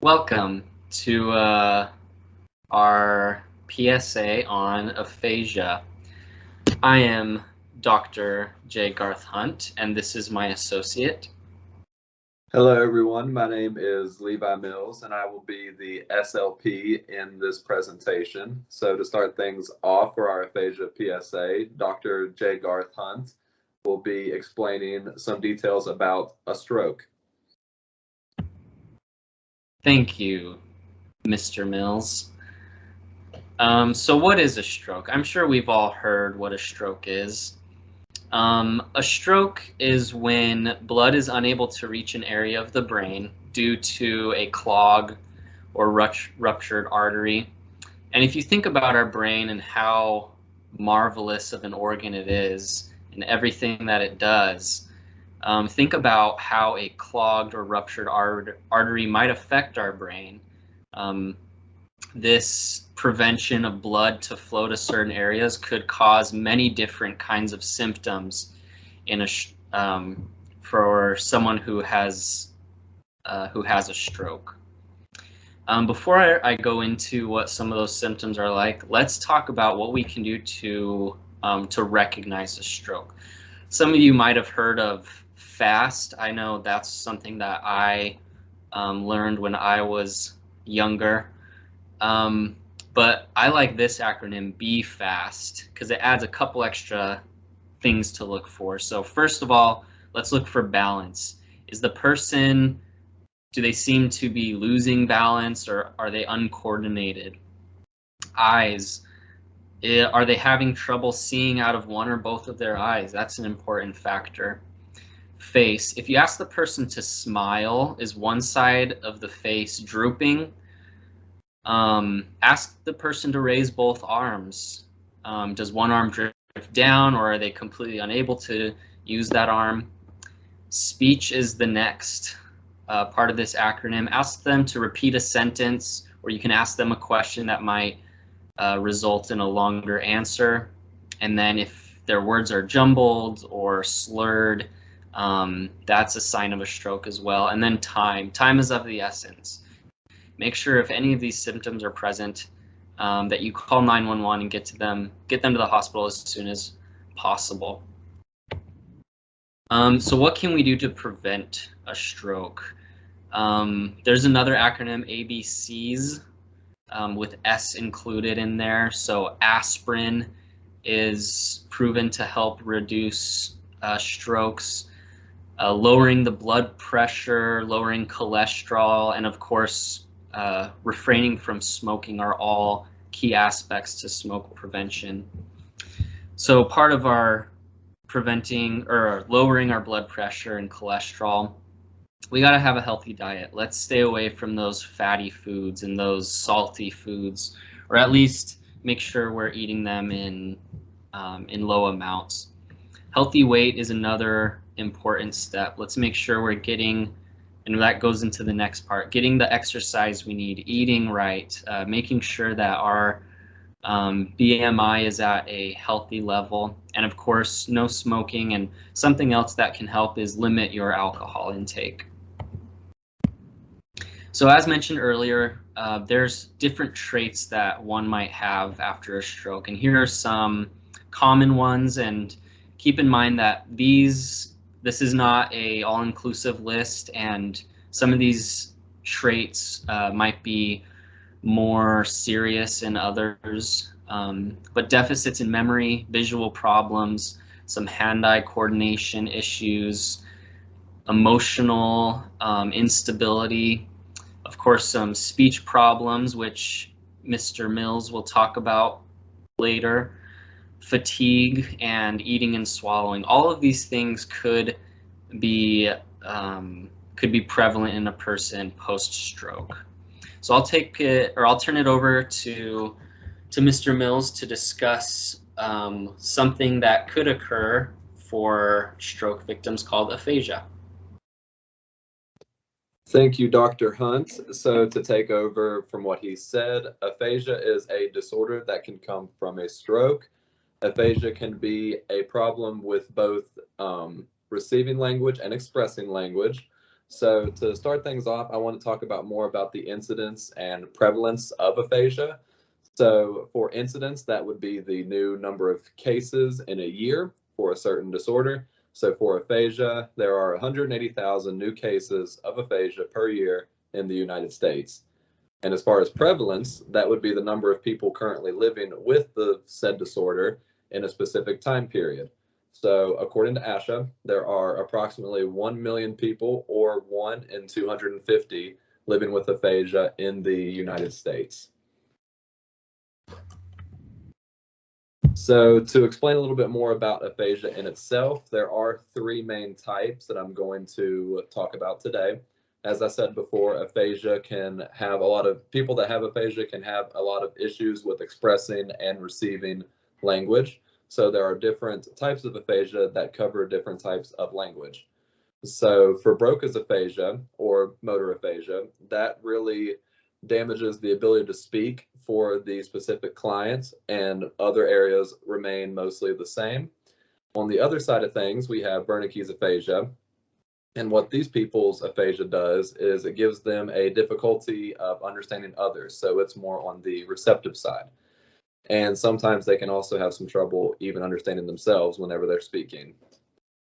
Welcome to our PSA on aphasia. I am Dr. J. Garth Hunt, and this is my associate. Hello, everyone. My name is Levi Mills, and I will be the SLP in this presentation. So to start things off for our aphasia PSA, Dr. J. Garth Hunt will be explaining some details about a stroke. Thank you, Mr. Mills. So what is a stroke? I'm sure we've all heard what a stroke is. A stroke is when blood is unable to reach an area of the brain due to a clog or ruptured artery. And if you think about our brain and how marvelous of an organ it is and everything that it does, think about how a clogged or ruptured artery might affect our brain. This prevention of blood to flow to certain areas could cause many different kinds of symptoms in for someone who has a stroke. Before I go into what some of those symptoms are like, let's talk about what we can do to recognize a stroke. Some of you might have heard of FAST. I know that's something that I learned when I was younger. But I like this acronym, BFAST, because it adds a couple extra things to look for. So first of all, let's look for balance. Is the person, do they seem to be losing balance, or are they uncoordinated? Eyes, are they having trouble seeing out of one or both of their eyes? That's an important factor. Face, if you ask the person to smile, is one side of the face drooping? Ask the person to raise both arms. Does one arm drift down, or are they completely unable to use that arm? Speech is the next part of this acronym. Ask them to repeat a sentence, or you can ask them a question that might result in a longer answer. And then if their words are jumbled or slurred, that's a sign of a stroke as well. And then time. Time is of the essence. Make sure if any of these symptoms are present, that you call 911 and get them to the hospital as soon as possible. So what can we do to prevent a stroke? There's another acronym, ABCs, with S included in there. So aspirin is proven to help reduce strokes. Lowering the blood pressure, lowering cholesterol, and of course, refraining from smoking are all key aspects to smoke prevention. So part of our preventing or lowering our blood pressure and cholesterol, we got to have a healthy diet. Let's stay away from those fatty foods and those salty foods, or at least make sure we're eating them in low amounts. Healthy weight is another important step. Let's make sure we're getting, and that goes into the next part, getting the exercise we need, eating right, making sure that our BMI is at a healthy level, and of course, no smoking. And something else that can help is limit your alcohol intake. So as mentioned earlier, there's different traits that one might have after a stroke, and here are some common ones. And keep in mind that this is not a all-inclusive list, and some of these traits might be more serious in others, but deficits in memory, visual problems, some hand-eye coordination issues, emotional instability, of course some speech problems, which Mr. Mills will talk about later, fatigue, and eating and swallowing. All of these things could be prevalent in a person post-stroke. So I'll turn it over to Mr. Mills to discuss something that could occur for stroke victims called aphasia. Thank you, Dr. Hunt. So to take over from what he said, aphasia is a disorder that can come from a stroke. Aphasia can be a problem with both receiving language and expressing language. So to start things off, I want to talk about more about the incidence and prevalence of aphasia. So for incidence, that would be the new number of cases in a year for a certain disorder. So for aphasia, there are 180,000 new cases of aphasia per year in the United States. And as far as prevalence, that would be the number of people currently living with the said disorder in a specific time period. So according to ASHA, there are approximately 1 million people, or 1 in 250, living with aphasia in the United States. So to explain a little bit more about aphasia in itself, there are 3 main types that I'm going to talk about today. As I said before, aphasia can have a lot of people that have aphasia can have a lot of issues with expressing and receiving language. So there are different types of aphasia that cover different types of language. So for Broca's aphasia or motor aphasia, that really damages the ability to speak for the specific client, and other areas remain mostly the same. On the other side of things, we have Wernicke's aphasia. And what these people's aphasia does is it gives them a difficulty of understanding others. So it's more on the receptive side. And sometimes they can also have some trouble even understanding themselves whenever they're speaking.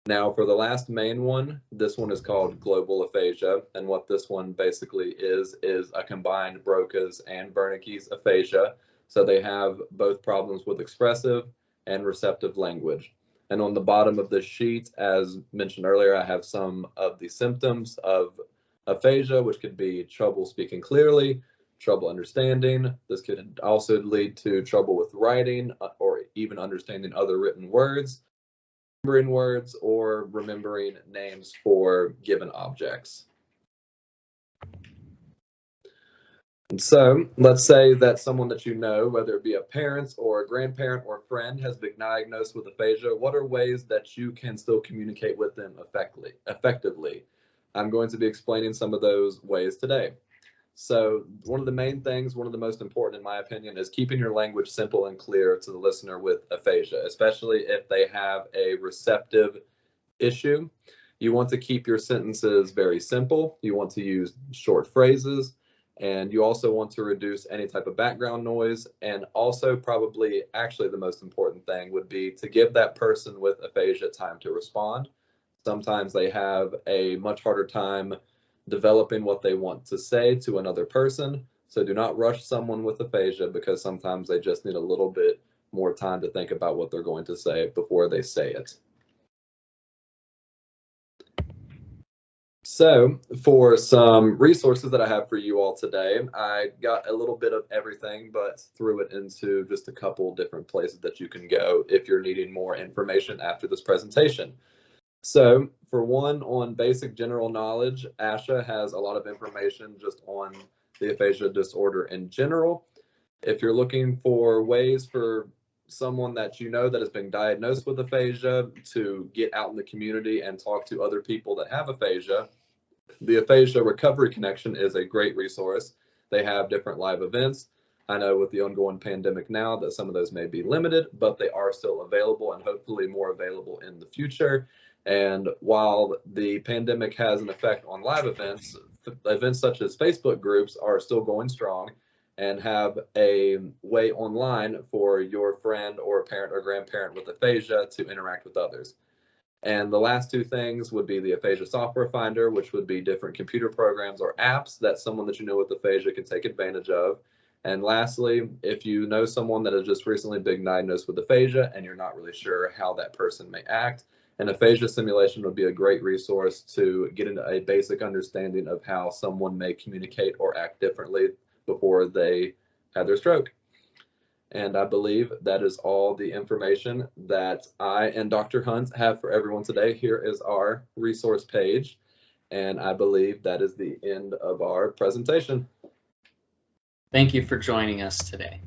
Now, for the last main one, this one is called global aphasia. And what this one basically is a combined Broca's and Wernicke's aphasia. So they have both problems with expressive and receptive language. And on the bottom of this sheet, as mentioned earlier, I have some of the symptoms of aphasia, which could be trouble speaking clearly, trouble understanding. This could also lead to trouble with writing or even understanding other written words, remembering words, or remembering names for given objects. And so let's say that someone that you know, whether it be a parent or a grandparent or a friend, has been diagnosed with aphasia. What are ways that you can still communicate with them effectively? I'm going to be explaining some of those ways today. So one of the main things, one of the most important in my opinion, is keeping your language simple and clear to the listener with aphasia, especially if they have a receptive issue. You want to keep your sentences very simple. You want to use short phrases. And you also want to reduce any type of background noise. And also probably actually the most important thing would be to give that person with aphasia time to respond. Sometimes they have a much harder time developing what they want to say to another person. So do not rush someone with aphasia, because sometimes they just need a little bit more time to think about what they're going to say before they say it. So for some resources that I have for you all today, I got a little bit of everything, but threw it into just a couple different places that you can go if you're needing more information after this presentation. So for one, on basic general knowledge, ASHA has a lot of information just on the aphasia disorder in general. If you're looking for ways for someone that you know that has been diagnosed with aphasia to get out in the community and talk to other people that have aphasia, the Aphasia Recovery Connection is a great resource. They have different live events. I know with the ongoing pandemic now that some of those may be limited, but they are still available and hopefully more available in the future. And while the pandemic has an effect on live events, events such as Facebook groups are still going strong and have a way online for your friend or parent or grandparent with aphasia to interact with others. And the last 2 things would be the aphasia software finder, which would be different computer programs or apps that someone that you know with aphasia can take advantage of. And lastly, if you know someone that has just recently been diagnosed with aphasia and you're not really sure how that person may act, an aphasia simulation would be a great resource to get into a basic understanding of how someone may communicate or act differently before they had their stroke. And I believe that is all the information that I and Dr. Hunt have for everyone today. Here is our resource page, and I believe that is the end of our presentation. Thank you for joining us today.